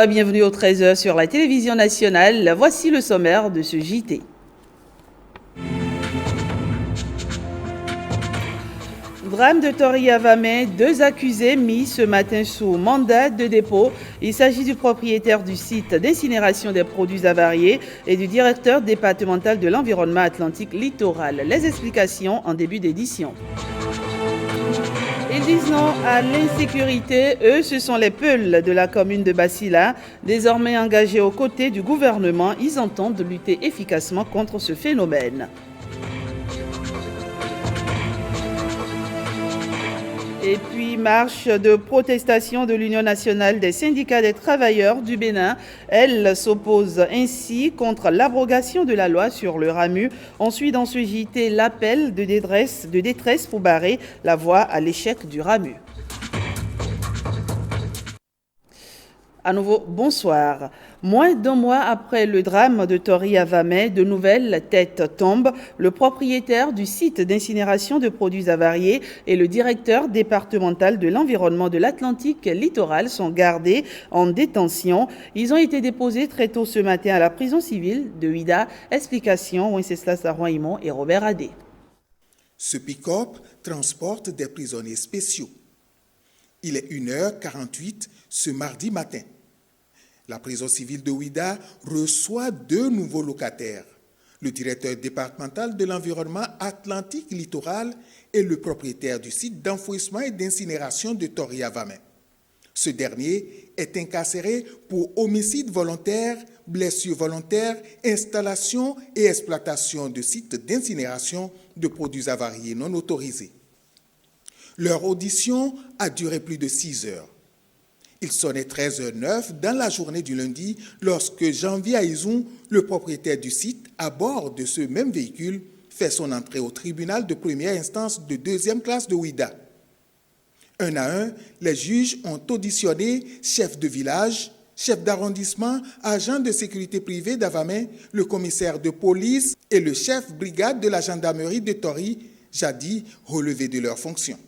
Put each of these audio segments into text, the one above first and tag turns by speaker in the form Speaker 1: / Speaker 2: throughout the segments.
Speaker 1: Bienvenue au 13h sur la télévision nationale. Voici le sommaire de ce JT. Drame de Tori-Avamé, 2 accusés mis ce matin sous mandat de dépôt. Il s'agit du propriétaire du site d'incinération des produits avariés et du directeur départemental de l'environnement Atlantique Littoral. Les explications en début d'édition. Ils disent non à l'insécurité. Eux, ce sont les Peuls de la commune de Basila. Désormais engagés aux côtés du gouvernement, ils entendent lutter efficacement contre ce phénomène. Et puis, marche de protestation de l'Union nationale des syndicats des travailleurs du Bénin. Elle s'oppose ainsi contre l'abrogation de la loi sur le RAMU. On suit dans ce JT l'appel de détresse pour barrer la voie à l'échec du RAMU. À nouveau, bonsoir. Moins d'un mois après le drame de Tori-Avamé, de nouvelles têtes tombent. Le propriétaire du site d'incinération de produits avariés et le directeur départemental de l'environnement de l'Atlantique Littoral sont gardés en détention. Ils ont été déposés très tôt ce matin à la prison civile de Ouida. Explication, Wenceslas Arouaimon et Robert Adé.
Speaker 2: Ce pick-up transporte des prisonniers spéciaux. Il est 1h48 ce mardi matin. La prison civile de Ouida reçoit 2 nouveaux locataires, le directeur départemental de l'environnement Atlantique Littoral et le propriétaire du site d'enfouissement et d'incinération de Tori-Avamé. Ce dernier est incarcéré pour homicide volontaire, blessure volontaire, installation et exploitation de sites d'incinération de produits avariés non autorisés. Leur audition a duré plus de 6 heures. Il sonnait 13h09 dans la journée du lundi lorsque Janvier Aizou, le propriétaire du site, à bord de ce même véhicule, fait son entrée au tribunal de première instance de 2e classe de Ouida. Un à un, les juges ont auditionné chef de village, chef d'arrondissement, agent de sécurité privée d'Avamé, le commissaire de police et le chef brigade de la gendarmerie de Tori, jadis relevés de leurs fonctions.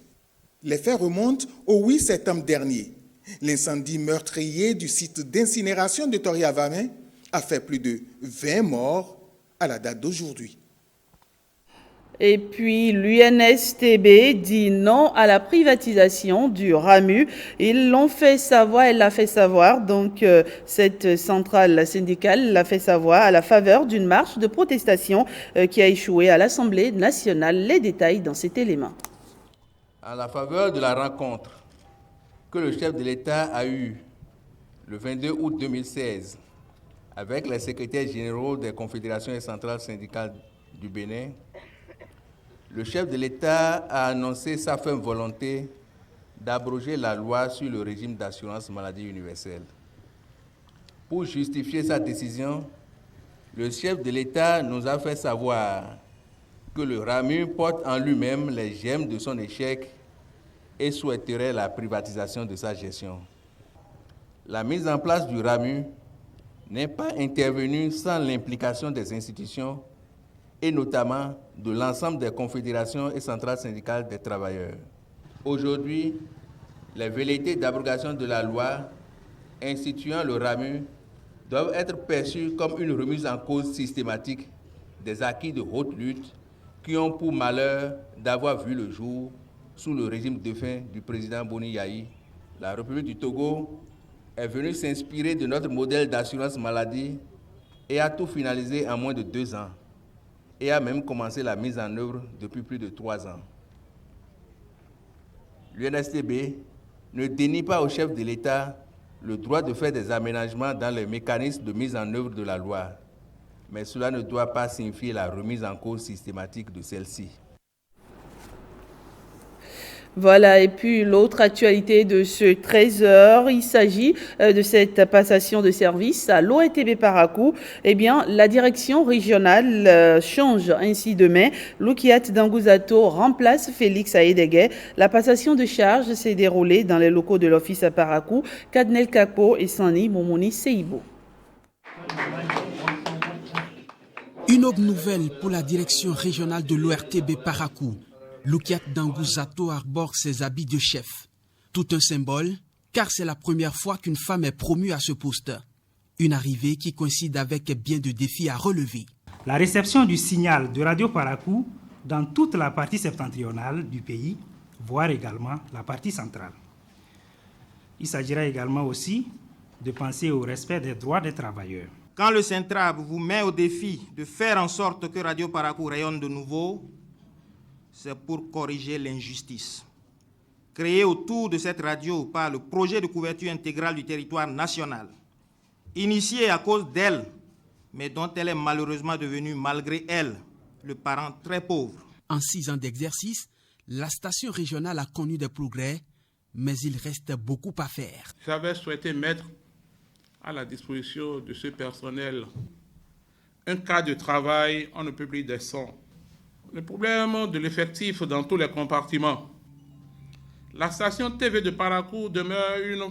Speaker 2: Les faits remontent au 8 septembre dernier. L'incendie meurtrier du site d'incinération de Tori-Avamé a fait plus de 20 morts à la date d'aujourd'hui.
Speaker 1: Et puis l'UNSTB dit non à la privatisation du RAMU. Ils l'ont fait savoir, elle l'a fait savoir. Donc cette centrale syndicale l'a fait savoir à la faveur d'une marche de protestation qui a échoué à l'Assemblée nationale. Les détails dans cet élément.
Speaker 3: À la faveur de la rencontre que le chef de l'État a eue le 22 août 2016 avec les secrétaires généraux des confédérations et centrales syndicales du Bénin, le chef de l'État a annoncé sa ferme volonté d'abroger la loi sur le régime d'assurance maladie universelle. Pour justifier sa décision, le chef de l'État nous a fait savoir que le RAMU porte en lui-même les germes de son échec et souhaiterait la privatisation de sa gestion. La mise en place du RAMU n'est pas intervenue sans l'implication des institutions et notamment de l'ensemble des confédérations et centrales syndicales des travailleurs. Aujourd'hui, les velléités d'abrogation de la loi instituant le RAMU doivent être perçues comme une remise en cause systématique des acquis de haute lutte qui ont pour malheur d'avoir vu le jour sous le régime défunt du président Boni Yayi. La République du Togo est venue s'inspirer de notre modèle d'assurance maladie et a tout finalisé en moins de 2 ans et a même commencé la mise en œuvre depuis plus de 3 ans. L'UNSTB ne dénie pas au chef de l'État le droit de faire des aménagements dans les mécanismes de mise en œuvre de la loi, mais cela ne doit pas signifier la remise en cause systématique de celle-ci.
Speaker 1: Voilà, et puis l'autre actualité de ce 13h, il s'agit de cette passation de service à l'ORTB Parakou. Eh bien, la direction régionale change ainsi demain. Loukiat Dangouzato remplace Félix Aédégué. La passation de charge s'est déroulée dans les locaux de l'office à Parakou. Kadnel Kako et Sani Momoni Seibo.
Speaker 4: Une autre nouvelle pour la direction régionale de l'ORTB Parakou. Loukiat Dangouzato arbore ses habits de chef. Tout un symbole car c'est la première fois qu'une femme est promue à ce poste. Une arrivée qui coïncide avec bien de défis à relever.
Speaker 5: La réception du signal de Radio Parakou dans toute la partie septentrionale du pays, voire également la partie centrale. Il s'agira également aussi de penser au respect des droits des travailleurs.
Speaker 6: Quand le Centrab vous met au défi de faire en sorte que Radio Parakou rayonne de nouveau, c'est pour corriger l'injustice. Créé autour de cette radio par le projet de couverture intégrale du territoire national, initié à cause d'elle, mais dont elle est malheureusement devenue, malgré elle, le parent très pauvre.
Speaker 4: En 6 ans d'exercice, la station régionale a connu des progrès, mais il reste beaucoup à faire.
Speaker 7: J'avais souhaité mettre à la disposition de ce personnel un cadre de travail en public décent. Le problème de l'effectif dans tous les compartiments. La station TV de Parakou demeure une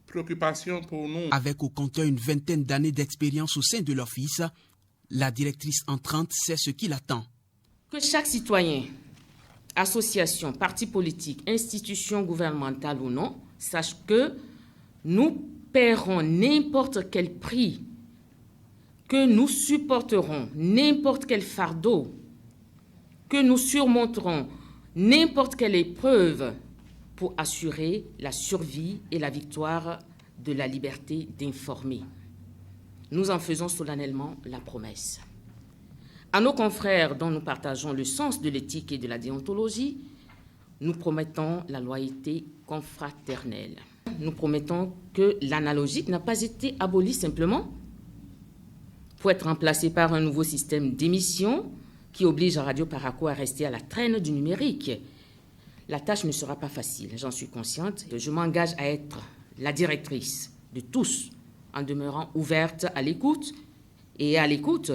Speaker 7: préoccupation pour nous.
Speaker 4: Avec au compteur une vingtaine d'années d'expérience au sein de l'office, la directrice entrante sait ce qui l'attend.
Speaker 8: Que chaque citoyen, association, parti politique, institution gouvernementale ou non, sache que nous paierons n'importe quel prix, que nous supporterons n'importe quel fardeau, que nous surmonterons n'importe quelle épreuve pour assurer la survie et la victoire de la liberté d'informer. Nous en faisons solennellement la promesse. À nos confrères dont nous partageons le sens de l'éthique et de la déontologie, nous promettons la loyauté confraternelle. Nous promettons que l'analogique n'a pas été abolie simplement pour être remplacée par un nouveau système d'émission qui oblige Radio Parakou à rester à la traîne du numérique. La tâche ne sera pas facile, j'en suis consciente. Je m'engage à être la directrice de tous en demeurant ouverte à l'écoute et à l'écoute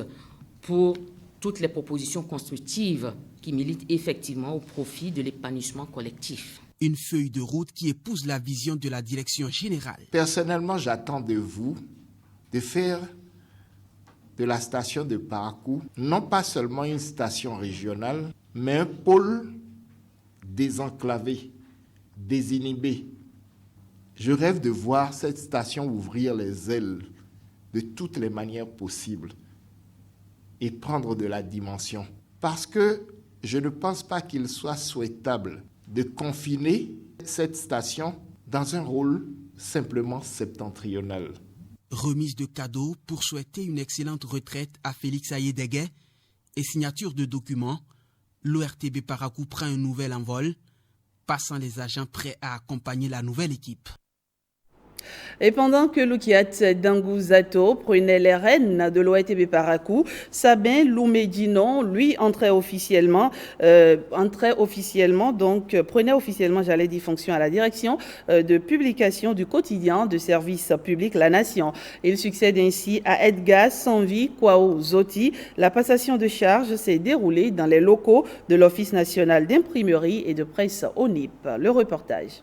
Speaker 8: pour toutes les propositions constructives qui militent effectivement au profit de l'épanouissement collectif.
Speaker 4: Une feuille de route qui épouse la vision de la direction générale.
Speaker 9: Personnellement, j'attends de vous de faire de la station de Parakou non pas seulement une station régionale, mais un pôle désenclavé, désinhibé. Je rêve de voir cette station ouvrir les ailes de toutes les manières possibles et prendre de la dimension. Parce que je ne pense pas qu'il soit souhaitable de confiner cette station dans un rôle simplement septentrional.
Speaker 4: Remise de cadeaux pour souhaiter une excellente retraite à Félix Ayédègué et signature de documents, l'ORTB Parakou prend un nouvel envol, passant les agents prêts à accompagner la nouvelle équipe.
Speaker 1: Et pendant que Lukiat Dangouzato prenait les rênes de l'ORTB Parakou, Sabin Loumedinon, lui, prenait officiellement, fonction à la direction de publication du quotidien de service public La Nation. Il succède ainsi à Edgar Sanvi Kwao Zoti. La passation de charge s'est déroulée dans les locaux de l'Office national d'imprimerie et de presse ONIP. Le reportage.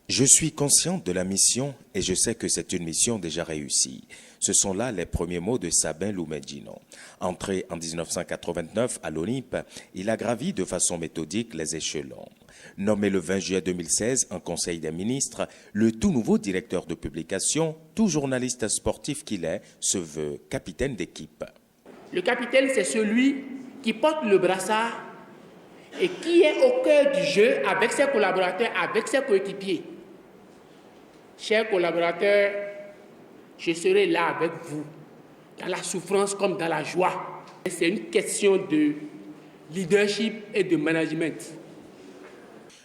Speaker 10: Je suis consciente de la mission et je sais que c'est une mission déjà réussie. Ce sont là les premiers mots de Sabin Loumedinon. Entré en 1989 à l'ONIP, il a gravi de façon méthodique les échelons. Nommé le 20 juillet 2016 en Conseil des ministres, le tout nouveau directeur de publication, tout journaliste sportif qu'il est, se veut capitaine d'équipe.
Speaker 11: Le capitaine, c'est celui qui porte le brassard et qui est au cœur du jeu avec ses collaborateurs, avec ses coéquipiers. Chers collaborateurs, je serai là avec vous, dans la souffrance comme dans la joie. C'est une question de leadership et de management.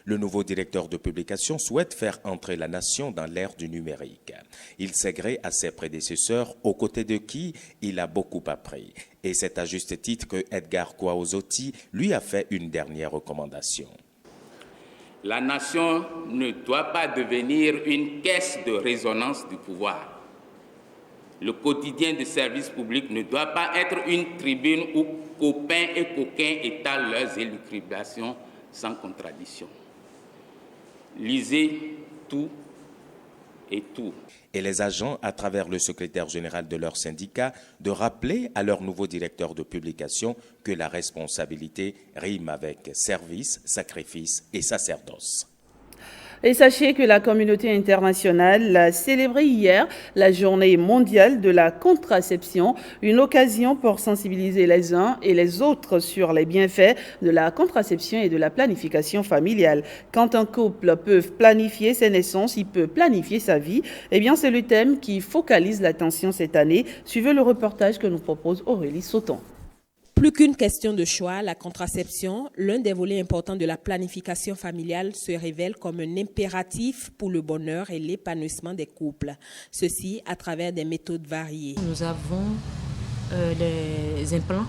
Speaker 10: Le nouveau directeur de publication souhaite faire entrer la nation dans l'ère du numérique. Il s'est gré à ses prédécesseurs, aux côtés de qui il a beaucoup appris. Et c'est à juste titre que Edgar Kwao Zoti lui a fait une dernière recommandation.
Speaker 12: La nation ne doit pas devenir une caisse de résonance du pouvoir. Le quotidien de service public ne doit pas être une tribune où copains et coquins étalent leurs élucubrations sans contradiction. Lisez tout et tout.
Speaker 10: Et les agents, à travers le secrétaire général de leur syndicat, de rappeler à leur nouveau directeur de publication que la responsabilité rime avec service, sacrifice et sacerdoce.
Speaker 1: Et sachez que la communauté internationale a célébré hier la journée mondiale de la contraception, une occasion pour sensibiliser les uns et les autres sur les bienfaits de la contraception et de la planification familiale. Quand un couple peut planifier ses naissances, il peut planifier sa vie. Eh bien, c'est le thème qui focalise l'attention cette année. Suivez le reportage que nous propose Aurélie Sauton.
Speaker 13: Plus qu'une question de choix, la contraception, l'un des volets importants de la planification familiale, se révèle comme un impératif pour le bonheur et l'épanouissement des couples. Ceci à travers des méthodes variées.
Speaker 14: Nous avons les implants,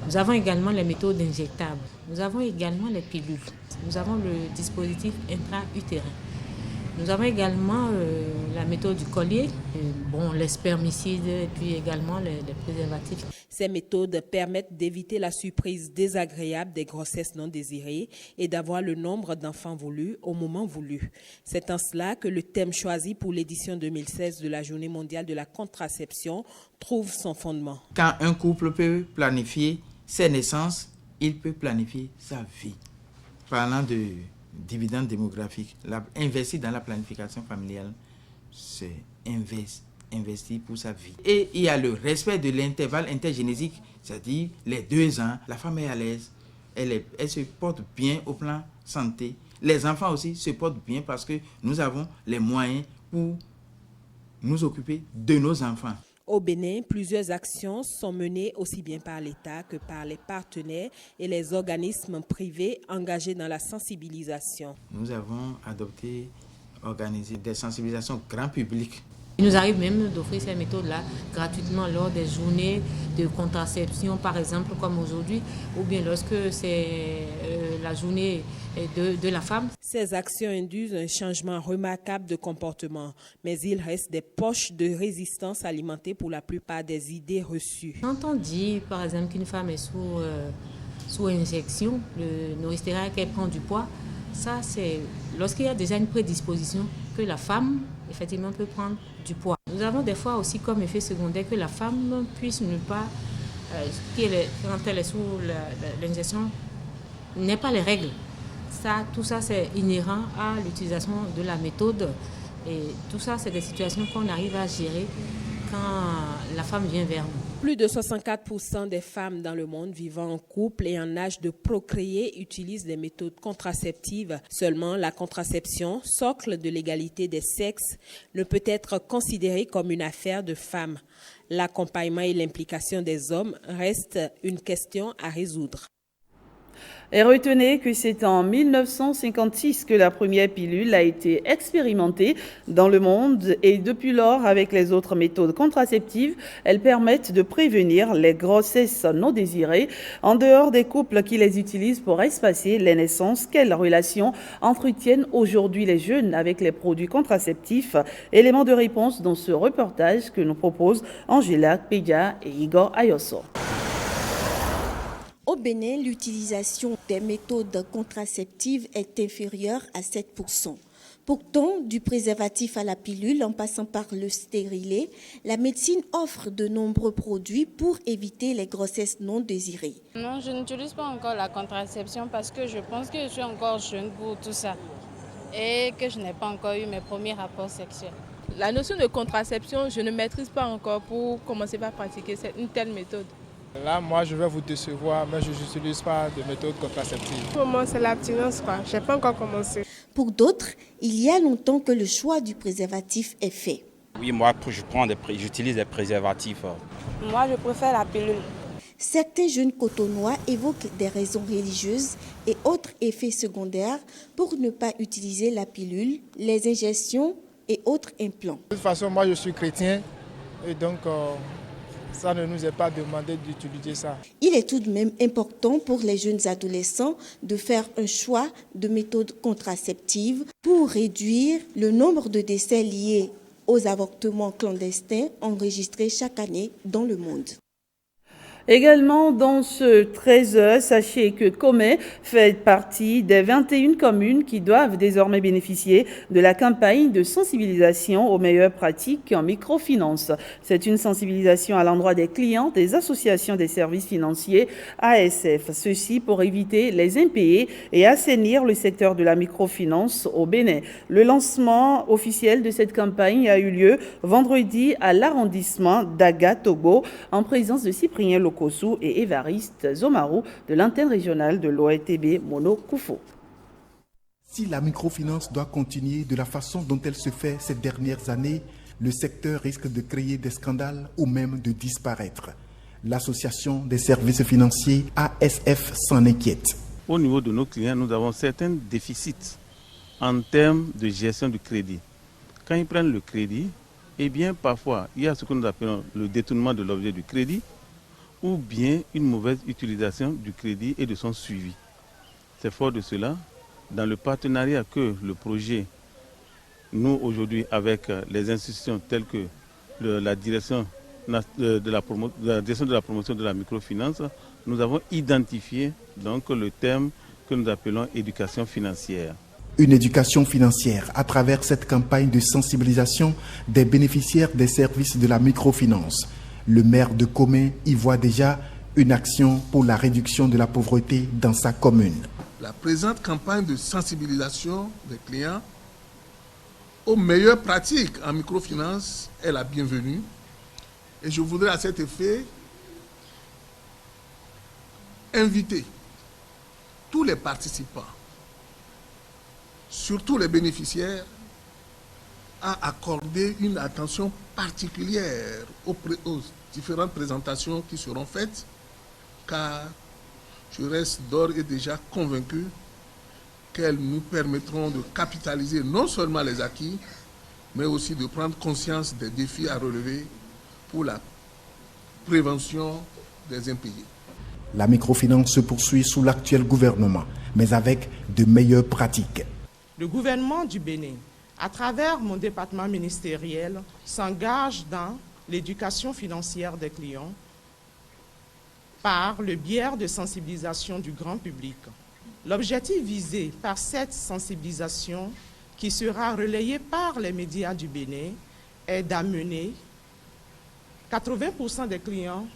Speaker 14: nous avons également les méthodes injectables, nous avons également les pilules, nous avons le dispositif intra-utérin. Nous avons également la méthode du collier, les spermicides et puis également les préservatifs.
Speaker 13: Ces méthodes permettent d'éviter la surprise désagréable des grossesses non désirées et d'avoir le nombre d'enfants voulus au moment voulu. C'est en cela que le thème choisi pour l'édition 2016 de la Journée mondiale de la contraception trouve son fondement.
Speaker 6: Quand un couple peut planifier ses naissances, il peut planifier sa vie. Parlant de dividende démographique, investir dans la planification familiale, c'est investir pour sa vie. Et il y a le respect de l'intervalle intergénésique, c'est-à-dire les 2 ans, la femme est à l'aise, elle se porte bien au plan santé. Les enfants aussi se portent bien parce que nous avons les moyens pour nous occuper de nos enfants.
Speaker 13: Au Bénin, plusieurs actions sont menées aussi bien par l'État que par les partenaires et les organismes privés engagés dans la sensibilisation.
Speaker 6: Nous avons organisé des sensibilisations grand public.
Speaker 14: Il nous arrive même d'offrir ces méthodes-là gratuitement lors des journées de contraception, par exemple, comme aujourd'hui, ou bien lorsque c'est la journée de la femme.
Speaker 13: Ces actions induisent un changement remarquable de comportement, mais il reste des poches de résistance alimentées pour la plupart des idées reçues.
Speaker 14: Quand on dit, par exemple, qu'une femme est sous injection, le Noristéra, qu'elle prend du poids, ça c'est lorsqu'il y a déjà une prédisposition que la femme, effectivement, peut prendre du poids. Nous avons des fois aussi comme effet secondaire que la femme puisse ne pas, quand elle est sous l'injection, n'ait pas les règles. Tout ça, c'est inhérent à l'utilisation de la méthode. Et tout ça, c'est des situations qu'on arrive à gérer quand la femme vient vers nous.
Speaker 13: Plus de 64% des femmes dans le monde vivant en couple et en âge de procréer utilisent des méthodes contraceptives. Seulement, la contraception, socle de l'égalité des sexes, ne peut être considérée comme une affaire de femmes. L'accompagnement et l'implication des hommes restent une question à résoudre.
Speaker 1: Et retenez que c'est en 1956 que la première pilule a été expérimentée dans le monde et depuis lors, avec les autres méthodes contraceptives, elles permettent de prévenir les grossesses non désirées. En dehors des couples qui les utilisent pour espacer les naissances, quelles relations entretiennent aujourd'hui les jeunes avec les produits contraceptifs? Élément de réponse dans ce reportage que nous proposent Angela Pédia et Igor Ayoso.
Speaker 15: Au Bénin, l'utilisation des méthodes contraceptives est inférieure à 7%. Pourtant, du préservatif à la pilule en passant par le stérilet, la médecine offre de nombreux produits pour éviter les grossesses non désirées.
Speaker 16: Non, je n'utilise pas encore la contraception parce que je pense que je suis encore jeune pour tout ça et que je n'ai pas encore eu mes premiers rapports sexuels.
Speaker 17: La notion de contraception, je ne maîtrise pas encore pour commencer par pratiquer une telle méthode.
Speaker 18: Là, moi, je vais vous décevoir, mais je n'utilise pas de méthode contraceptive.
Speaker 19: Pour moi, c'est l'abstinence, quoi. Je n'ai pas encore commencé.
Speaker 15: Pour d'autres, il y a longtemps que le choix du préservatif est fait.
Speaker 20: Oui, moi, j'utilise des préservatifs.
Speaker 19: Moi, je préfère la pilule.
Speaker 15: Certains jeunes cotonois évoquent des raisons religieuses et autres effets secondaires pour ne pas utiliser la pilule, les injections et autres implants.
Speaker 18: De toute façon, moi, je suis chrétien et donc... ça ne nous est pas demandé d'utiliser ça.
Speaker 15: Il est tout de même important pour les jeunes adolescents de faire un choix de méthodes contraceptives pour réduire le nombre de décès liés aux avortements clandestins enregistrés chaque année dans le monde.
Speaker 1: Également dans ce 13h, sachez que Comé fait partie des 21 communes qui doivent désormais bénéficier de la campagne de sensibilisation aux meilleures pratiques en microfinance. C'est une sensibilisation à l'endroit des clients des associations des services financiers ASF. Ceci pour éviter les impayés et assainir le secteur de la microfinance au Bénin. Le lancement officiel de cette campagne a eu lieu vendredi à l'arrondissement d'Aga-Togo en présence de Cyprien Lokossou et Évariste Zomarou de l'antenne régionale de l'ORTB Mono Koufo.
Speaker 21: Si la microfinance doit continuer de la façon dont elle se fait ces dernières années, le secteur risque de créer des scandales ou même de disparaître. L'association des services financiers ASF s'en inquiète.
Speaker 22: Au niveau de nos clients, nous avons certains déficits en termes de gestion du crédit. Quand ils prennent le crédit, eh bien parfois il y a ce que nous appelons le détournement de l'objet du crédit ou bien une mauvaise utilisation du crédit et de son suivi. C'est fort de cela, dans le partenariat que le projet, nous aujourd'hui avec les institutions telles que la direction de la promotion de la microfinance, nous avons identifié donc le thème que nous appelons éducation financière.
Speaker 21: Une éducation financière à travers cette campagne de sensibilisation des bénéficiaires des services de la microfinance. Le maire de Comé y voit déjà une action pour la réduction de la pauvreté dans sa commune.
Speaker 23: La présente campagne de sensibilisation des clients aux meilleures pratiques en microfinance est la bienvenue. Et je voudrais à cet effet inviter tous les participants, surtout les bénéficiaires, à accorder une attention particulière aux différentes présentations qui seront faites, car je reste d'ores et déjà convaincu qu'elles nous permettront de capitaliser non seulement les acquis, mais aussi de prendre conscience des défis à relever pour la prévention des impayés.
Speaker 21: La microfinance se poursuit sous l'actuel gouvernement, mais avec de meilleures pratiques.
Speaker 24: Le gouvernement du Bénin, à travers mon département ministériel, s'engage dans l'éducation financière des clients par le biais de sensibilisation du grand public. L'objectif visé par cette sensibilisation, qui sera relayée par les médias du Bénin, est d'amener 80% des clients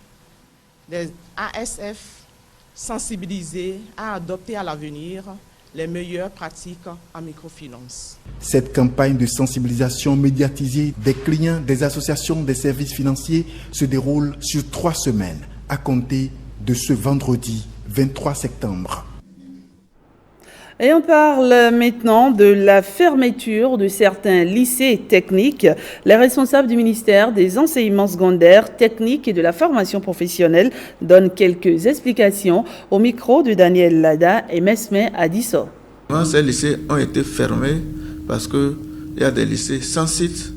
Speaker 24: des ASF sensibilisés à adopter à l'avenir les meilleures pratiques en microfinance.
Speaker 21: Cette campagne de sensibilisation médiatisée des clients des associations des services financiers se déroule sur 3 semaines, à compter de ce vendredi 23 septembre.
Speaker 1: Et on parle maintenant de la fermeture de certains lycées techniques. Les responsables du ministère des enseignements secondaires, techniques et de la formation professionnelle donnent quelques explications au micro de Daniel Lada et Mesme Adisso.
Speaker 25: Ces lycées ont été fermés parce qu'il y a des lycées sans site,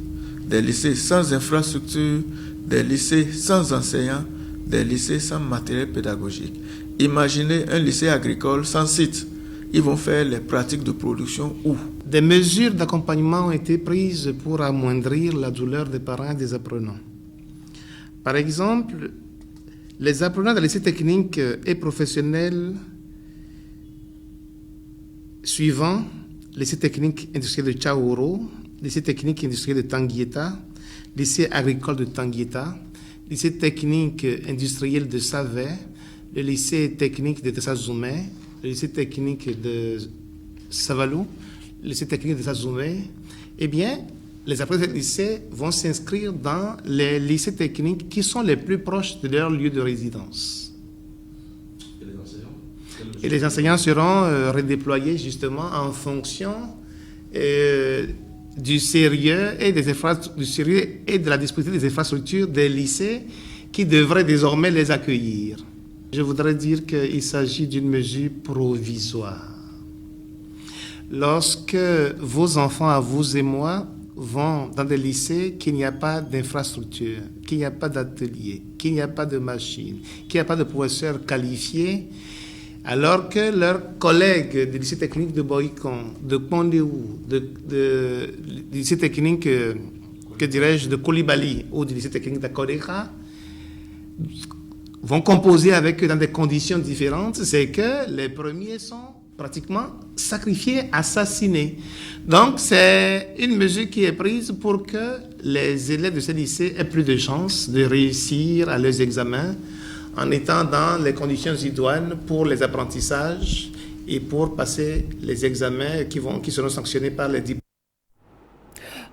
Speaker 25: des lycées sans infrastructure, des lycées sans enseignants, des lycées sans matériel pédagogique. Imaginez un lycée agricole sans site. Ils vont faire les pratiques de production où?
Speaker 6: Des mesures d'accompagnement ont été prises pour amoindrir la douleur des parents et des apprenants. Par exemple, les apprenants des lycées techniques et professionnels suivants, lycée technique industriel de Tchaouro, lycée technique industriel de Tanguieta, lycée agricole de Tanguieta, lycée technique industriel de Savet, le lycée technique de Tessazoumé, le lycée technique de Savalou, le lycée technique de Sazoumé, eh bien, les apprenants de lycée vont s'inscrire dans les lycées techniques qui sont les plus proches de leur lieu de résidence. Et les enseignants seront redéployés justement en fonction du sérieux et de la disponibilité des infrastructures des lycées qui devraient désormais les accueillir. Je voudrais dire qu'il s'agit d'une mesure provisoire. Lorsque vos enfants, à vous et moi, vont dans des lycées qu'il n'y a pas d'infrastructure, qu'il n'y a pas d'atelier, qu'il n'y a pas de machine, qu'il n'y a pas de professeurs qualifiés, alors que leurs collègues du lycée technique de Boïcon, de Pondéou, du lycée technique, de Koulibaly ou du lycée technique d'Akodeka, vont composer avec eux dans des conditions différentes, c'est que les premiers sont pratiquement sacrifiés, assassinés. Donc c'est une mesure qui est prise pour que les élèves de ces lycées aient plus de chances de réussir à leurs examens en étant dans les conditions idoines pour les apprentissages et pour passer les examens qui seront sanctionnés par les diplômes.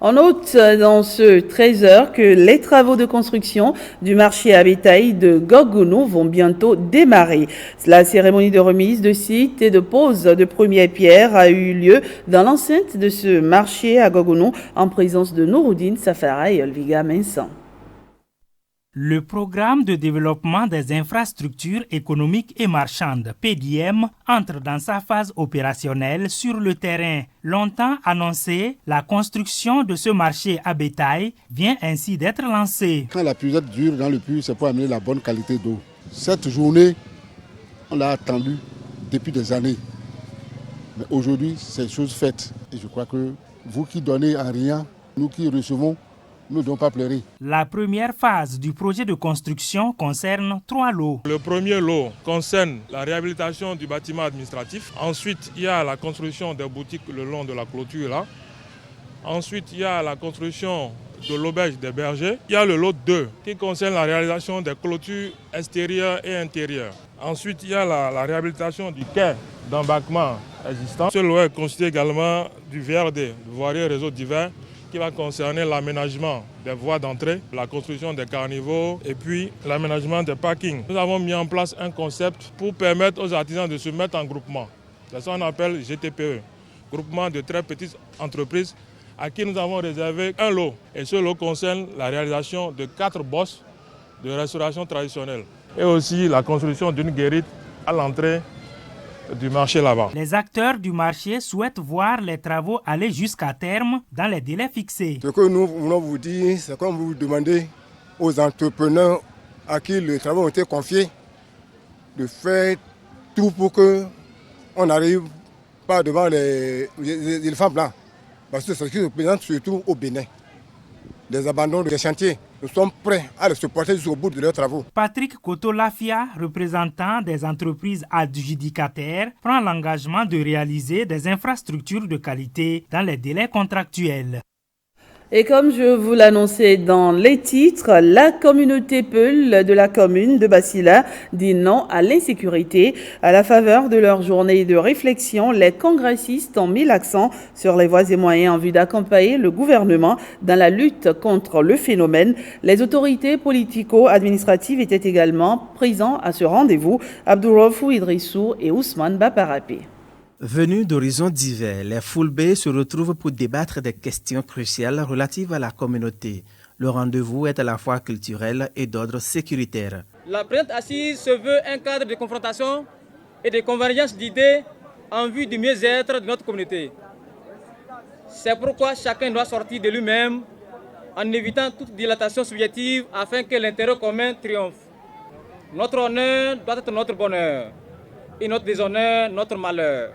Speaker 1: On note dans ce 13h que les travaux de construction du marché à bétail de Gogounou vont bientôt démarrer. La cérémonie de remise de site et de pose de première pierre a eu lieu dans l'enceinte de ce marché à Gogounou en présence de Nouroudine Safara et Olviga Mensan.
Speaker 2: Le programme de développement des infrastructures économiques et marchandes, PDM, entre dans sa phase opérationnelle sur le terrain. Longtemps annoncé, la construction de ce marché à bétail vient ainsi d'être lancée.
Speaker 3: Quand la pluie dure dans le puits, c'est pour amener la bonne qualité d'eau. Cette journée, on l'a attendue depuis des années. Mais aujourd'hui, c'est chose faite. Et je crois que vous qui donnez à rien, nous qui recevons, nous ne devons pas pleurer.
Speaker 2: La première phase du projet de construction concerne 3 lots.
Speaker 5: Le premier lot concerne la réhabilitation du bâtiment administratif. Ensuite, il y a la construction des boutiques le long de la clôture là. Ensuite, il y a la construction de l'auberge des bergers. Il y a le lot 2 qui concerne la réalisation des clôtures extérieures et intérieures. Ensuite, il y a la réhabilitation du quai d'embarquement existant. Ce lot est constitué également du VRD, du voirie réseau divers, qui va concerner l'aménagement des voies d'entrée, la construction des carnivores et puis l'aménagement des parkings. Nous avons mis en place un concept pour permettre aux artisans de se mettre en groupement. C'est ça qu'on appelle GTPE, groupement de très petites entreprises, à qui nous avons réservé un lot. Et ce lot concerne la réalisation de 4 bosses de restauration traditionnelle et aussi la construction d'une guérite à l'entrée du marché là-bas.
Speaker 2: Les acteurs du marché souhaitent voir les travaux aller jusqu'à terme dans les délais fixés.
Speaker 3: Ce que nous voulons vous dire, c'est comme vous demandez aux entrepreneurs à qui les travaux ont été confiés de faire tout pour qu'on n'arrive pas devant les éléphants blancs. Parce que c'est ce qui se présente surtout au Bénin. Des abandons des chantiers. Nous sommes prêts à les supporter jusqu'au bout de leurs travaux.
Speaker 2: Patrick Koto-Lafia, représentant des entreprises adjudicataires, prend l'engagement de réaliser des infrastructures de qualité dans les délais contractuels.
Speaker 1: Et comme je vous l'annonçais dans les titres, la communauté Peul de la commune de Basila dit non à l'insécurité. À la faveur de leur journée de réflexion, les congressistes ont mis l'accent sur les voies et moyens en vue d'accompagner le gouvernement dans la lutte contre le phénomène. Les autorités politico-administratives étaient également présents à ce rendez-vous. Abdourafou Idrissou et Ousmane Baparapé.
Speaker 7: Venus d'horizons divers, les Foulbés se retrouvent pour débattre des questions cruciales relatives à la communauté. Le rendez-vous est à la fois culturel et d'ordre sécuritaire.
Speaker 8: La présente assise se veut un cadre de confrontation et de convergence d'idées en vue du mieux-être de notre communauté. C'est pourquoi chacun doit sortir de lui-même en évitant toute dilatation subjective afin que l'intérêt commun triomphe. Notre honneur doit être notre bonheur et notre déshonneur notre malheur.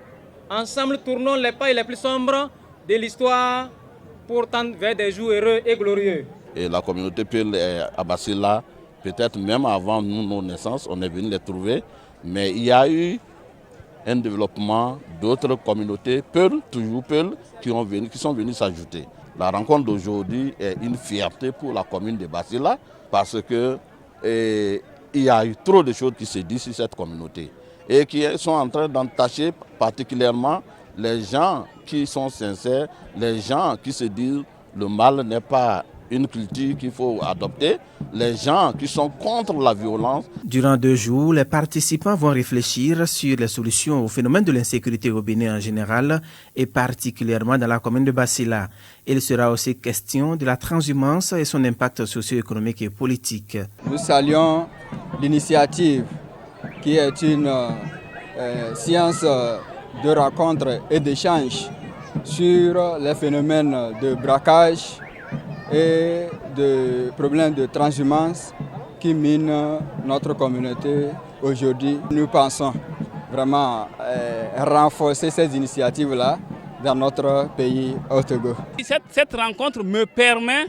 Speaker 8: Ensemble, tournons les pailles les plus sombres de l'histoire pour tendre vers des jours heureux et glorieux.
Speaker 26: Et la communauté Peul est à Basila, peut-être même avant nous, nos naissances, on est venu les trouver, mais il y a eu un développement d'autres communautés Peul, toujours Peul, qui sont venus s'ajouter. La rencontre d'aujourd'hui est une fierté pour la commune de Basila parce que il y a eu trop de choses qui se disent sur cette communauté et qui sont en train d'entacher particulièrement les gens qui sont sincères, les gens qui se disent le mal n'est pas une culture qu'il faut adopter, les gens qui sont contre la violence.
Speaker 7: Durant 2 jours, les participants vont réfléchir sur les solutions au phénomène de l'insécurité au Bénin en général et particulièrement dans la commune de Basila. Il sera aussi question de la transhumance et son impact socio-économique et politique.
Speaker 27: Nous saluons l'initiative qui est une science de rencontre et d'échange sur les phénomènes de braquage et de problèmes de transhumance qui minent notre communauté aujourd'hui. Nous pensons vraiment renforcer ces initiatives-là dans notre pays au Togo.
Speaker 28: Cette rencontre me permet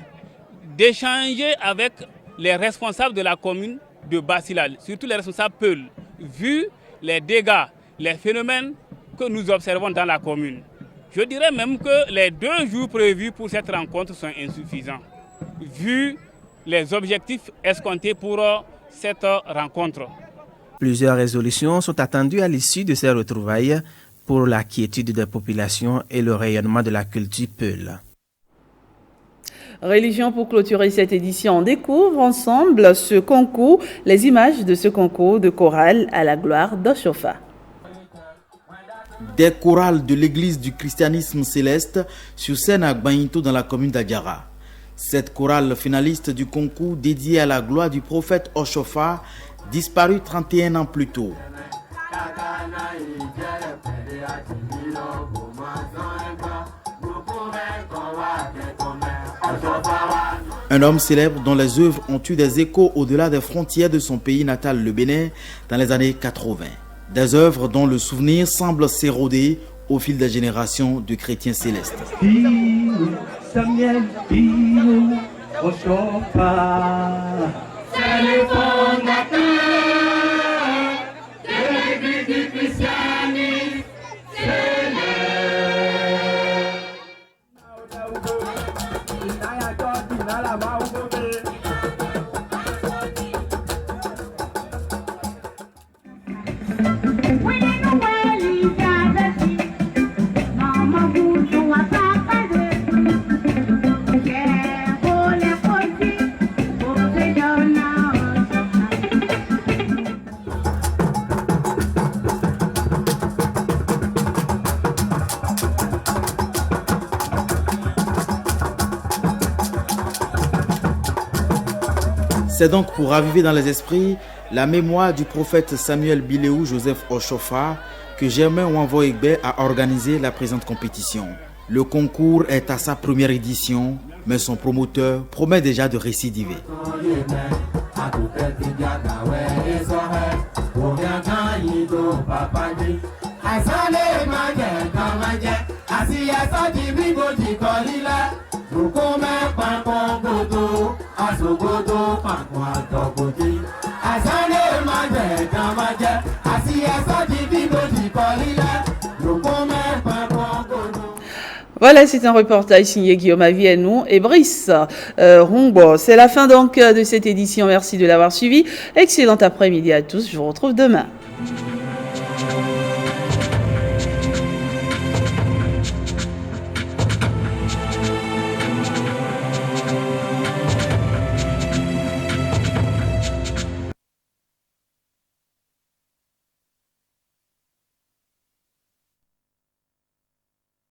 Speaker 28: d'échanger avec les responsables de la commune
Speaker 4: de Basila, surtout les responsables Peul, vu les dégâts, les phénomènes que nous observons dans la commune. Je dirais même que les 2 jours prévus pour cette rencontre sont insuffisants, vu les objectifs escomptés pour cette rencontre.
Speaker 7: Plusieurs résolutions sont attendues à l'issue de ces retrouvailles pour la quiétude des populations et le rayonnement de la culture Peul.
Speaker 1: Religion pour clôturer cette édition. On découvre ensemble ce concours, les images de ce concours de chorale à la gloire d'Oshofa.
Speaker 9: Des chorales de l'église du christianisme céleste sur scène à Gbainto dans la commune d'Adjara. Cette chorale finaliste du concours dédié à la gloire du prophète Oshofa, disparu 31 ans plus tôt. Un homme célèbre dont les œuvres ont eu des échos au-delà des frontières de son pays natal, le Bénin, dans les années 80. Des œuvres dont le souvenir semble s'éroder au fil des générations de chrétiens célestes. C'est donc pour raviver dans les esprits la mémoire du prophète Samuel Bileou Joseph Oshofa que Germain Wanvo Egbe a organisé la présente compétition. Le concours est à sa première édition, mais son promoteur promet déjà de récidiver.
Speaker 1: Voilà, c'est un reportage signé Guillaume Avienou et Brice Rongbo. C'est la fin donc de cette édition. Merci de l'avoir suivi. Excellent après-midi à tous. Je vous retrouve demain.